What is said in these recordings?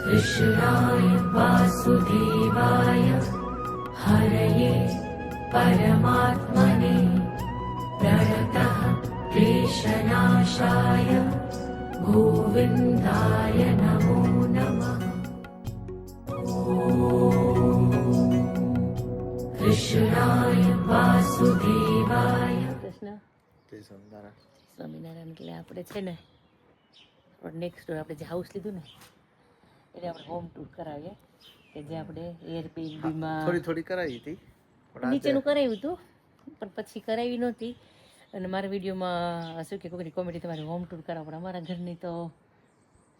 कृष्णाय वासुदेवाय हरये परमात्मने प्रणतः क्लेशनाशाय गोविन्दाय नमो नमः। कृष्णाय वासुदेवाय। કૃષ્ણ સ્વામિનારાયણ. એટલે આપણે છે ને નેક્સ્ટ ડોર આપણે જે હાઉસ લીધું ને એટલે આપણે હોમ ટૂર કરાવીએ કે જે આપણે એરબીએનબીમાં થોડી કરાવી હતી, નીચેનું કરાવ્યું હતું પણ પછી કરાવી નહોતી. અને મારા વિડીયોમાં શું કે કોઈની કોમેડી તમારે હોમ ટૂર કરાવો, પણ અમારા ઘરની તો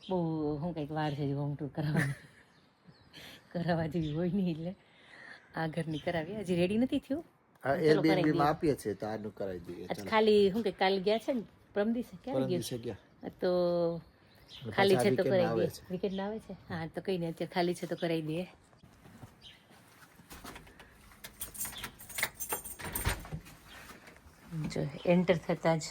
બહુ શું કંઈક વાર છે હોમ ટૂર કરાવવા જેવી હોય નહીં, એટલે આ ઘરની કરાવી. હજી રેડી નથી થયું. એરબીએનબીમાં આપીએ છીએ તો આનું કરાવી દઈએ. ખાલી શું કે કાલ ગયા છે ને પરમ દિવસે ક્યારે ગયા તો ખાલી છે તો કરાવી દઈએ. વિકેટ ના આવે છે? હા તો કઈ નહીં, અત્યારે ખાલી છે તો કરાવી દઈએ. જો એન્ટર થતાં જ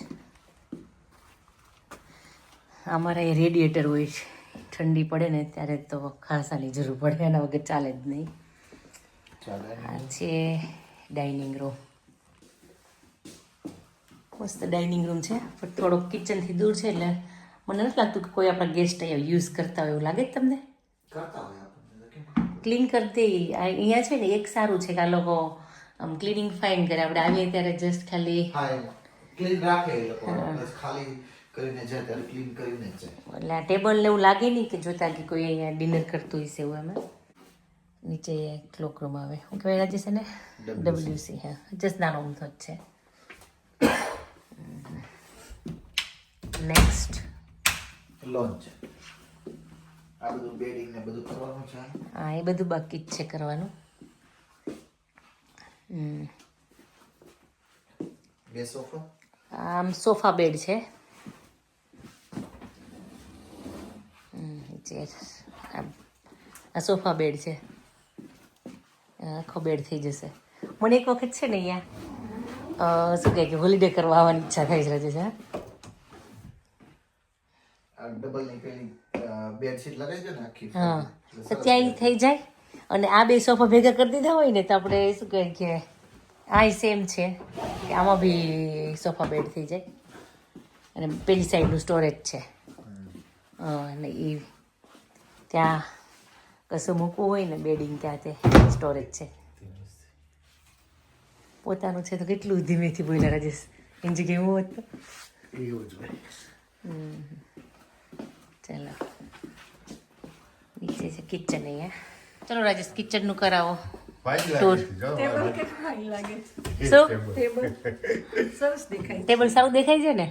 અમારા એ રેડિએટર હોય છે, ઠંડી પડે ને ત્યારે તો ખાસાની જરૂર પડે, એના વગર ચાલે જ નહીં. આ છે ડાઇનિંગ રૂમ. મસ્ત ડાઇનિંગ રૂમ છે પણ થોડોક કિચનથી દૂર છે, એટલે મને નથી લાગતું કે કોઈ આપણા ગેસ્ટ અહીંયા યુઝ કરતા હોય. એવું લાગે જ તમને? ક્લીન કરી દે. અહીંયા છે ને એક સારું છે કે આ લોકો આમ ક્લીનિંગ ફાઇન કરે. આપણે આવીએ ત્યારે જસ્ટ ખાલી ક્લીન રાખે એ લોકો, ખાલી કરીને જાય ત્યારે ક્લીન કરીને જ જાય. એટલે આ ટેબલ ને એવું લાગે નહીં કે જોતા કે કોઈ અહીંયા ડિનર કરતું હશે એવું. એમાં નીચે ક્લોક રૂમ આવે, શું કહેવાય રાજેશ ને? WC. હા, જસ્ટ નાનો અમથો જ છે. Next launch. આ બધું બેડિંગ ને બધું કરવાનું છે. હા, એ બધું બાકી જ છે કરવાનું. બે સોફા, આમ સોફા બેડ છે. આ સોફા બેડ છે, આખો બેડ થઈ જશે. મને એક વખત છે ને અહીંયા શું કહે કે હોલિડે કરવા આવવાની ઈચ્છા થાય છે રાજેશ. હા, ડબલ ની પેલી બેડશીટ લગાવી દે ને આખી. હા, તો ત્યાં થઈ જાય. અને આ બે સોફા ભેગા કરી દીધા હોય ને તો આપણે શું કહે કે આ સેમ છે કે આમાં બી સોફા બેડ થઈ જાય. અને પેલી સાઈડનું સ્ટોરેજ છે. અને એ ત્યાં કશું મૂકવું હોય ને બેડિંગ ત્યાં તે સ્ટોરેજ છે. પોતાનું છે તો કેટલું ધીમેથી બોલ્યા રાજેશ. એની જગ્યાએ એવું હોત તો એવું જ હોય. ચાલો નીચે છે કિચન. અહીંયા ચલો રાજેશ કિચનનું કરાવો ટૂર. ટેબલ સારું દેખાય છે ને?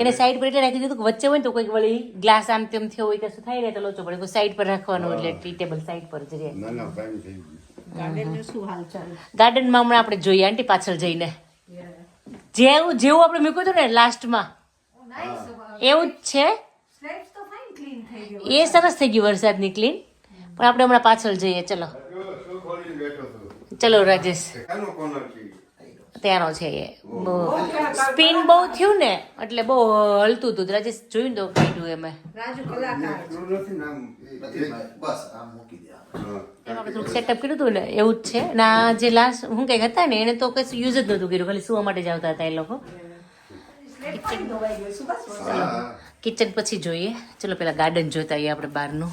એને સાઈડ પર એટલે રાખી દીધું કે વચ્ચે હોય ને તો કોઈક વળી ગ્લાસ આમ તેમ થયો હોય કશું થાય ને તો લોચો પડે. કોઈ સાઈડ પર રાખવાનું એટલે ટેબલ સાઈડ પર જ રહે. ગાર્ડનમાં હમણાં આપણે જોઈએ આંટી પાછળ જઈને જેવું આપણે મૂક્યું હતું ને લાસ્ટમાં એવું જ છે. એ સરસ થઈ ગયું વરસાદની ક્લીન. પણ આપણે હમણાં પાછળ જઈએ. ચલો ચલો રાજેશ. ત્યાંનો છે એ સ્પિન બહુ થયું ને એટલે બહુ હલતું હતું. રાજેશ જોયું તો કાઢ્યું એમાં આપણે થોડુંક સેટઅપ કર્યું હતું ને એવું જ છે. ના જે લાસ્ટ હું કંઈક હતા ને એને તો કશું યુઝ જ નહોતું કર્યું, ખાલી સુવા માટે જ આવતા હતા એ લોકો. કિચન પછી જોઈએ. ચલો પેલા ગાર્ડન જોતા આવીએ આપણે બહારનું.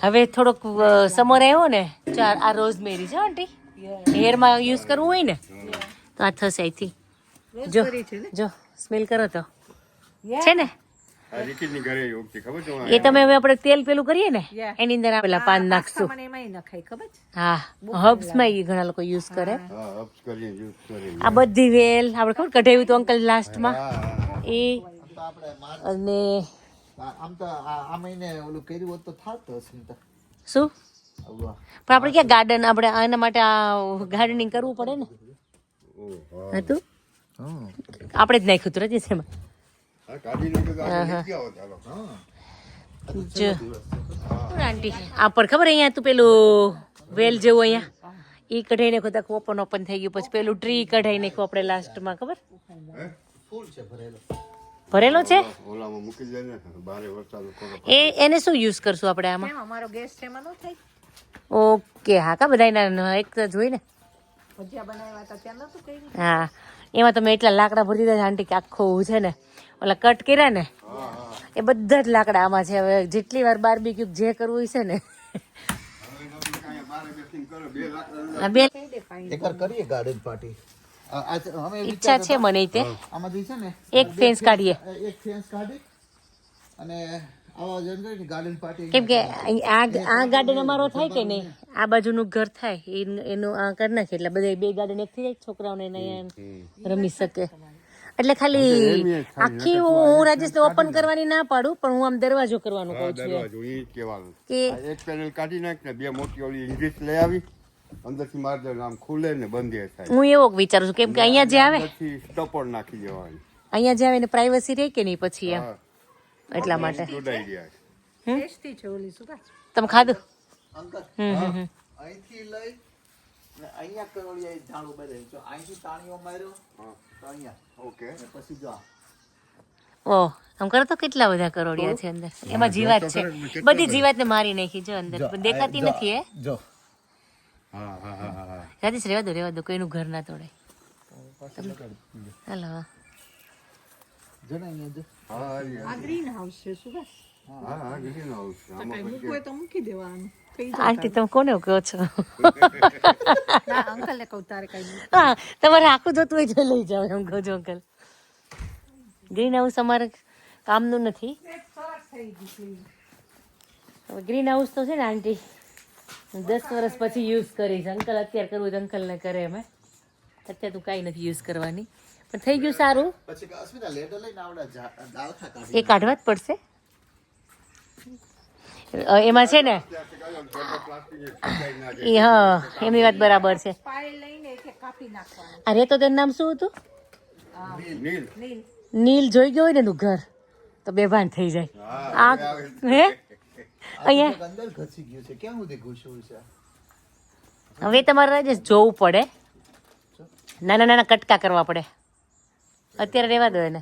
હવે થોડોક સમર આવ્યો ને, આ રોઝમેરી છે આંટી, હેરમાં યુઝ કરવું હોય ને તો આ થશે અહીંથી. જો સ્મેલ કરો તો છે ને એ તમે હવે આપણે તેલ પેલું કરીએ ને એની અંદર પેલા પાન નાખશું. હા, હર્બ્સ માં ઘણા લોકો યુઝ કરે. આ બધી વેલ આપણે ખબર કઢાવ્યું હતું અંકલ લાસ્ટમાં એ. અને આમ તો આ મહિને ઓલું કર્યું હોત તો થાત હશે. શું પણ આપણે ક્યાં ગાર્ડન, આપણે આના માટે આ ગાર્ડનિંગ કરવું પડે ને. હતું આપણે જ નાખ્યું હતું રજેશ એમાં. આંટી આ પર ખબર અહીંયા તું પેલું વેલ જેવું અહીંયા એ કઢાઈ નાખો તો ઓપન થઈ ગયું. પછી પેલું ટ્રી કઢાઈ નાખ્યું આપણે લાસ્ટમાં ખબર. ફૂલ છે ભરેલો. ભરેલો છે ઓલામાં મૂકી દે ને બારે વરસાદ એને શું યુઝ કરશું આપણે આમાં કેમ અમારો ગેસ છે એમાં ન થાય? ઓકે હા કા બધા એક તો જોઈ ને ભજીયા બનાવ્યા હતા ત્યાં નતું કર્યું? હા એમાં તમે એટલા લાકડા ભરી દીધા આંટી કે આખું છે ને ઓલા કટ કર્યા ને એ બધા જ લાકડા આમાં છે. હવે જેટલી વાર બાર્બીક્યુ જે કરવું હોય છે ને બે એકવાર કરીએ ગાર્ડન પાર્ટી. અમે ઈચ્છા છે મને તે આમાંથી છે ને એક ફેન્સ કાઢીએ એક ફેન્સ કાઢી અને આવા જન કરી ગાર્ડન પાર્ટી. કેમ કે આ ગાર્ડન અમારો થાય કે નહીં આ બાજુનું ઘર થાય એનું આ કરી નાખે એટલે બધા બે ગાર્ડન એક થઈ જાય છોકરાઓને અહીંયા રમી શકે. એટલે ખાલી આખી હું રાજેશને ઓપન કરવાની ના પાડું પણ હું આમ દરવાજો કરવાનું કહું છું કે એક પેનલ કાઢી નાખ ને બે મોટી ઓલી ઇંગ્લિશ લઈ આવી અંદરથી માર દે આમ ખુલે ને બંધ થાય. હું એવો વિચારું છું કેમ કે અહીંયા જે આવે સ્ટોપર નાખી દેવાની અહીંયા જે આવે એને પ્રાઇવસી રહે કે નહીં પછી એમ એટલા માટે જોડાઈ ગયા. ટેસ્ટી છે ઓલી શું તમે ખાધું અંકલ અહીંથી લઈ ને અહીંયા કરોડિયા ઝાડુ બધે જો અહીંથી તાણીઓ માર્યો તો અહીંયા ઓકે ને પછી જો ઓહ આમ કરો તો કેટલા બધા કરોડિયા છે અંદર એમાં જીવાત છે બધી જીવાતને મારી નાખી જો અંદર પણ દેખાતી નથી હે જો હા હા હા હા રાજેશ રેવા દો કોઈનું ઘર ના તોડે હાલો જો ને અહીંયા જો હા આ ગ્રીન હાઉસ છે શું બસ? હા હા ગ્રીન હાઉસ કઈ મૂકવું હોય તો મૂકી દેવાનું. કઈ આંટી તમે કોને કહો છો ના અંકલ ને કહું તારે કઈ મૂક. હા તમારે આખું જોતું હોય તો લઈ જાઓ એમ કહો છો અંકલ. ગ્રીન હાઉસ અમારે કામનું નથી. હવે ગ્રીન હાઉસ તો છે ને આંટી 10 વર્ષ પછી યુઝ કરીશ. અંકલ અત્યારે કરવું તો અંકલને કરે અમે અત્યારે તું કાંઈ નથી યુઝ કરવાની પણ થઈ ગયું સારું. પછી અસ્મિતા લેટર લઈને આવડા દાળખા કાઢી એ કાઢવા જ પડશે એમાં છે ને એ હા એમની વાત બરાબર છે. પાય લઈને એટલે કાપી નાખવાનું. અરે તો તેનું નામ શું હતું નીલ નીલ નીલ જોઈ ગયો હોય ને એનું ઘર તો બેભાન થઈ જાય. આ હે અહીંયા અંદર ઘસી ગયું છે ક્યાં સુધી ઘૂસ્યું છે? હવે તમારે રાજેશ જોવું પડે નાના નાના કટકા કરવા પડે અત્યારે રહેવા દો એને.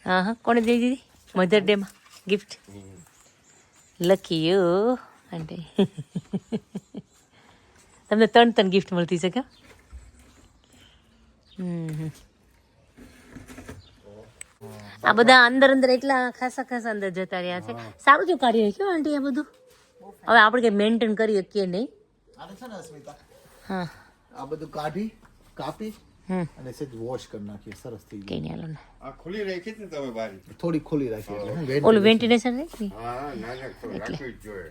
હા હા કોને દઈ દીધી મધર ડે માં ગિફ્ટ? લકી યુ આંટી તમને 3 ગિફ્ટ મળતી છે કે આ બધા અંદર એટલા ખાસા અંદર જતા રહ્યા છે. સારું જો કાઢી રાખ્યું આંટી આ બધું. હવે આપણે કઈ મેન્ટેન કરી શકીએ નહીં. આને છે ને અસ્મિતા હા આ બધું કાઢી કાપી અને સેજ વોશ કરી નાખીએ સરસ થઈ કઈ નહીં હાલો ને આ ખુલી રાખી ને તમે બારી ગયું. થોડી ખોલી રાખી એટલે હું ઓલું વેન્ટિલેશન રહી હા ના ના તો રાખવી જ જોઈએ.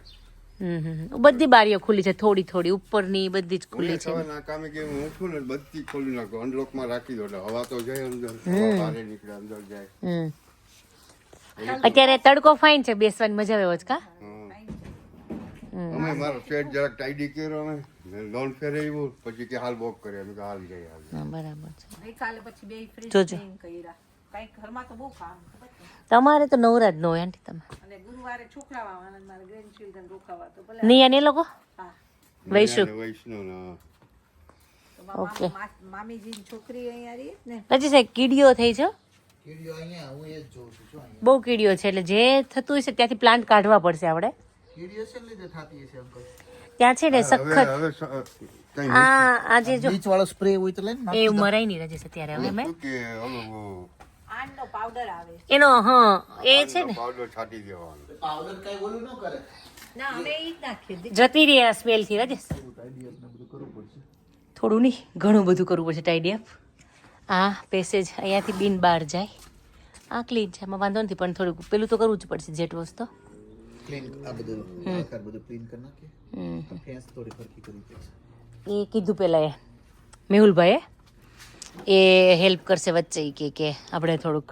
બધી બારીઓ ખુલ્લી છે થોડી ઉપરની બધી જ ખુલ્લી છે. ના કામે કે હું ઉઠું ને બધી ખોલી નાખો અનલોક માં રાખી દો એટલે હવા તો જાય અંદર બહાર નીકળે અંદર જાય. અત્યારે તડકો ફાઇન છે બેસવાની મજા આવે કા. અમે મારો સેટ જરાક ટાઈડી કર્યો અમે લોન ફેરે આવ્યું પછી કે હાલ બોક કરે અમે હાલ જાય હાલ. હા બરાબર છે. ગઈકાલે પછી બે ફ્રીજ જોજો. કર્યા. કઈ ઘરમાં તો બહુ કામ ખબર છે. તમારે તો નવરા જ ન હોય આંટી તમે અને ગુરુવારે છોકરા આવવાના મારા ગ્રેન્ડ ચિલ્ડ્રન રોકાવા તો ભલે નહીં અને એ લોકો હા વૈશું વૈષ્ણવ ના તો મારા મામીજીની છોકરી અહીંયા રહી ને રજી સાહેબ કીડીઓ થઈ છે કીડીઓ અહીંયા હું એ જ જોઉં છું જો અહીંયા બહુ કીડીઓ છે એટલે જે થતું હશે ત્યાંથી પ્લાન્ટ કાઢવા પડશે આપણે. કીડીઓ છે ને લીધે થતી હશે અંકલ. ત્યાં છે ને સખત હવે કઈ આજે જો બીચ વાળો સ્પ્રે હોય તો લઈને એ મરાય નહીં રજેશ અત્યારે હવે મેં કે ઓલો આંડનો પાવડર આવે એનો હા એ છે ને પાવડર છાંટી દેવાનો. પાવડર કઈ ઓલું ન કરે. ના અમે ઈ જ નાખ્યું જતી રહી આ સ્મેલ થી રજેશ થોડું નહીં ઘણું બધું કરવું પડશે ટાઈડી અપ. આ પેસેજ અહીંયાથી બિન બહાર જાય આ ક્લીન છે એમાં વાંધો નથી પણ થોડુંક પેલું તો કરવું જ પડશે જેટ વોશ તો. ક્લીન આ બધું આકાર બધું ક્લીન કરી નાખીએ. ફેન્સ થોડી ફરકી કરી દેશે. એ કીધું પેલા એ મેહુલભાઈએ એ હેલ્પ કરશે વચ્ચે ઈ કે આપણે થોડુંક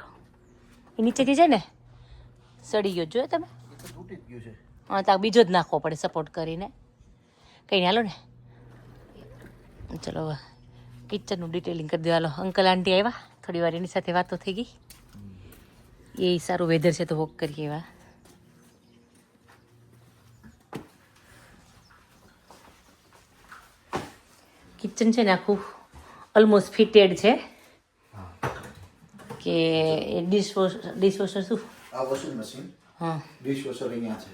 એ નીચેથી જાય ને સડી ગયો જોયો તમે એ તો તૂટી જ ગયું છે. હા તો બીજો જ નાખવો પડે સપોર્ટ કરીને કંઈ નહીં હાલો ને ચલો હવે કિચનનું ડિટેલિંગ કરી દો હાલો. અંકલ આંટી આવ્યા થોડી વાર એની સાથે વાતો થઈ ગઈ. એ સારું વેધર છે તો વોક કરીએ એવા. કિચન છે ને આખું ઓલમોસ્ટ ફિટેડ છે કે એ ડિશવોશર શું? આ વોશિંગ મશીન, હા ડિશવોશર અહીંયા છે.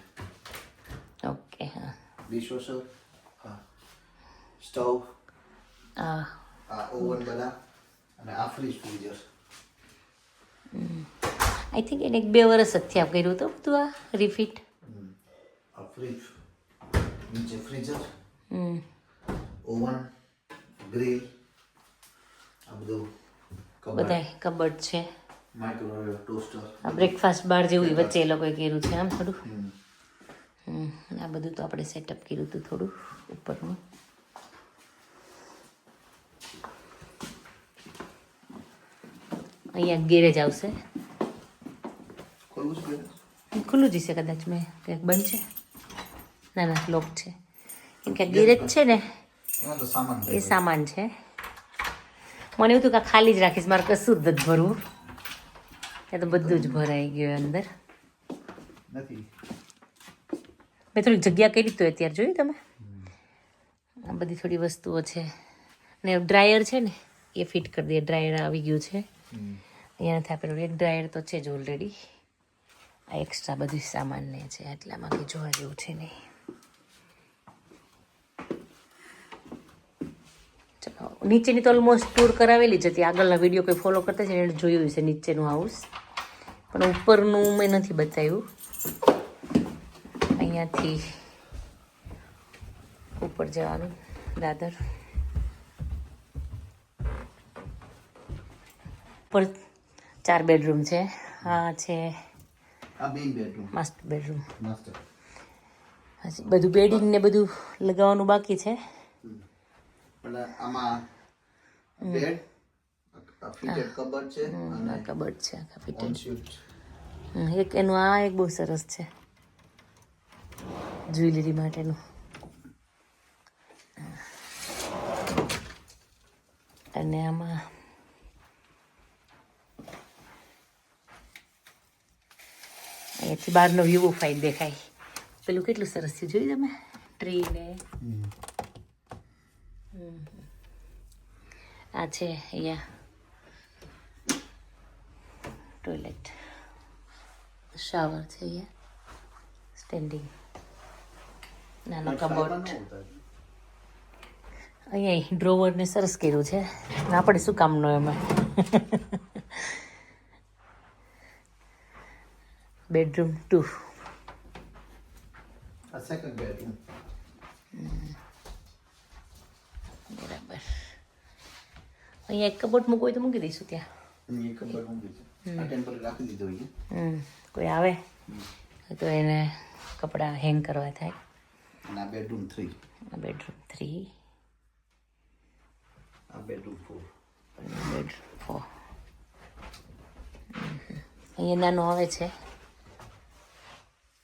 ઓકે હા ડિશવોશર, હા, સ્ટવ, હા આ ઓવન બધા, અને આ ફ્રીઝર. આઈ થિંક એને 1-2 વર્ષ જ થયા કર્યું હતું બધું આ રિફિટ. આ ફ્રીજ, નીચે ફ્રીઝર, હમ ઓવન, ગ્રીલ, આ બધું કબાટ, બધાય કબડ છે. Microwave, toaster. આ બ્રેકફાસ્ટ બાર જેવું વચ્ચે એ લોકોએ કર્યું છે આમ થોડું. આ બધું તો આપણે સેટઅપ કર્યું હતું થોડું ઉપરનું. અહીંયા ગેરેજ આવશે. ખોલવું છે? ખુલ્લું જ છે કદાચ, મેં કંઈક બંધ છે. ના ના લોક છે, કેમ કે ગેરેજ છે ને એમાં તો સામાન એ સામાન છે. મને એવું હતું કે આ ખાલી જ રાખીશ, મારે કશું જ નથી ભરવું. ત્યાં તો બધું જ ભરાઈ ગયું અંદર. નથી. મેં થોડીક જગ્યા કરી તો અત્યારે જોયું તમે. આ બધી થોડી વસ્તુઓ છે ને ડ્રાયર છે ને એ ફિટ કરી દઈએ. ડ્રાયર આવી ગયું છે અહીંયા નથી આપેલું. એક ડ્રાયર તો છે જ ઓલરેડી. આ એક્સ્ટ્રા બધું સામાન ને છે, એટલામાં કંઈ જોવા જેવું છે નહીં. ચલો નીચેની તો ઓલમોસ્ટ ટૂર કરાવેલી જ હતી. આગળના વિડીયો કોઈ ફોલો કરતા છે એને જોયું છે નીચેનું હાઉસ, પણ ઉપરનું મેં નથી બતાવ્યું. અહીંયાથી ઉપર જવાનું દાદર. ઉપર 4 બેડરૂમ છે. આ છે આ main bedroom, master bedroom. Master. હજી બધું બેડિંગ ને બધું લગાવવાનું બાકી છે. પણ આમાં બેડ, આ ફિટેડ કબર્ડ છે, અને આ કબર્ડ છે આખા ફિટેડ. ઓનસ્યુટ. એક એનું આ એક બહુ સરસ છે જ્વેલરી માટેનું. અને આમાં અહીંયાથી બહારનો વ્યૂ બહુ ફાઇન દેખાય. પેલું કેટલું સરસ છે જોયું તમે, ટ્રી ને. આ છે અહીંયા ટોયલેટ, શાવર છે અહીંયા, સ્ટેન્ડિંગ, નાનો કબોર્ડ. અહીંયા ડ્રોવર ને સરસ કર્યું છે. આપણે શું કામનો એમાં. બેડરૂમ 2. આ સેકન્ડ બેડરૂમ. બરાબર. અહીંયા એક કબોર્ડ મૂકવું હોય તો મૂકી દઈશું ત્યાં. એ કબર્ડ ઊંઘી છે. આ ટેમ્પરરી રાખી દીધો અહીંયા. કોઈ આવે તો એને કપડાં હેંગ કરવા થાય. અને આ બેડરૂમ 3. આ બેડરૂમ 3. આ બેડરૂમ 4. બેડરૂમ 4. અહીંયા નાનું આવે છે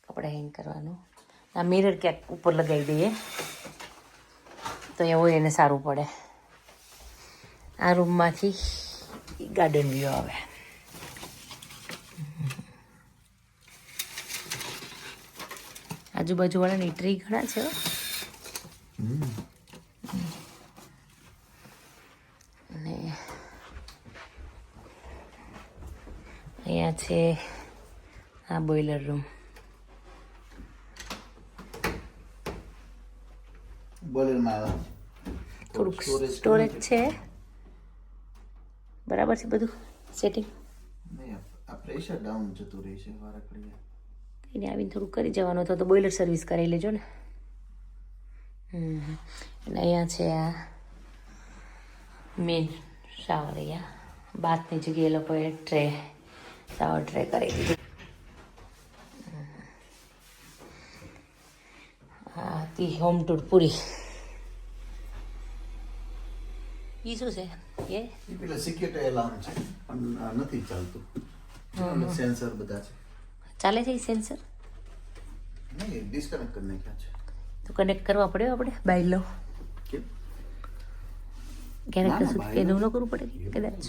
કપડાં હેંગ કરવાનું. આ મિરર ક્યાંક ઉપર લગાવી દઈએ તો એ હોય એને સારું પડે. આ રૂમમાંથી ગાર્ડન વ્યૂ આવે. આજુબાજુવાળાની ટ્રી ઘણા છે. અને અહીંયા છે આ બોઇલર રૂમ. બોઇલરમાં થોડુંક સ્ટોરેજ છે. બરાબર છે બધું સેટિંગ. નહીં, આ પ્રેશર ડાઉન જતું રહે છે વારા ઘડીએ. એને આવીને થોડું કરી જવાનું હતો તો બોઇલર સર્વિસ કરાવી લેજો ને. અને અહીંયા છે આ મેન શાવર. અહીંયા બાથની જગ્યાએ એ લોકોએ ટ્રે, શાવર ટ્રે કરી દીધી. હા તી હોમ ટૂર પૂરી. એ શું છે એ? એ પેલા સિક્યુરિટી એલાર્મ છે, પણ આ નથી ચાલતું. સેન્સર બધા છે. ચાલે છે એ સેન્સર? નહીં, ડિસ્કનેક્ટ કરી નાખ્યા છે. તો કનેક્ટ કરવા પડે આપણે બાય લો. કેમ? ક્યારેક ના, ના, કશું by કે law ન કરવું પડે કદાચ.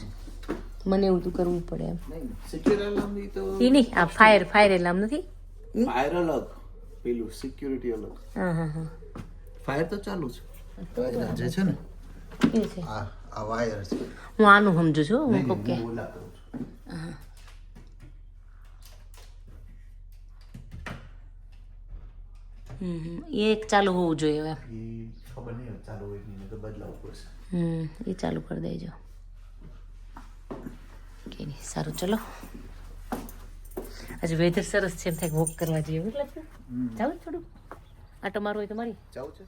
મને એવું તું કરવું પડે એમ. નહીં, સિક્યુરિટી એલાર્મ ની તો એ નહીં, આ ફાયર એલાર્મ નથી. ફાયર અલગ, પેલું સિક્યુરિટી અલગ. હા હા હા ફાયર તો ચાલુ છે. એના જે છે ને એ છે. આ વાયર છે. હું આનું સમજુ છું. હું નહીં, કહું કે હું ઓલા કરું છું. એ એક ચાલુ હોવું જોઈએ હવે. એ ખબર નહીં હવે ચાલુ હોય કે નહીં, તો બદલાવવું પડશે. એ ચાલુ કરી દેજો. કે નહીં સારું ચલો. આજે વેધર સરસ છે, એમ થાય વોક કરવા જઈએ એવું લાગતું. જાવ થોડું આટો મારો હોય તો મારી. જવું છે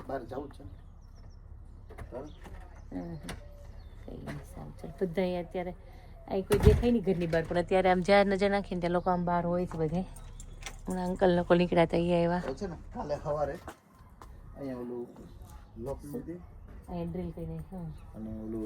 બહાર જવું છે. કંઈ નહીં સારું ચાલ. બધા અહીંયા અત્યારે અહીં કોઈ દેખાય નહીં ઘરની બહાર, પણ અત્યારે આમ જ્યાં નજર નાખીને ત્યાં લોકો આમ બહાર હોય છે બધે. હમણાં અંકલ લોકો નીકળ્યા હતા અહીંયા આવ્યા. છે ને કાલે સવારે અહીંયા ઓલું લોક મૂકી દે અહીંયા ડ્રીલ કરીને અને ઓલું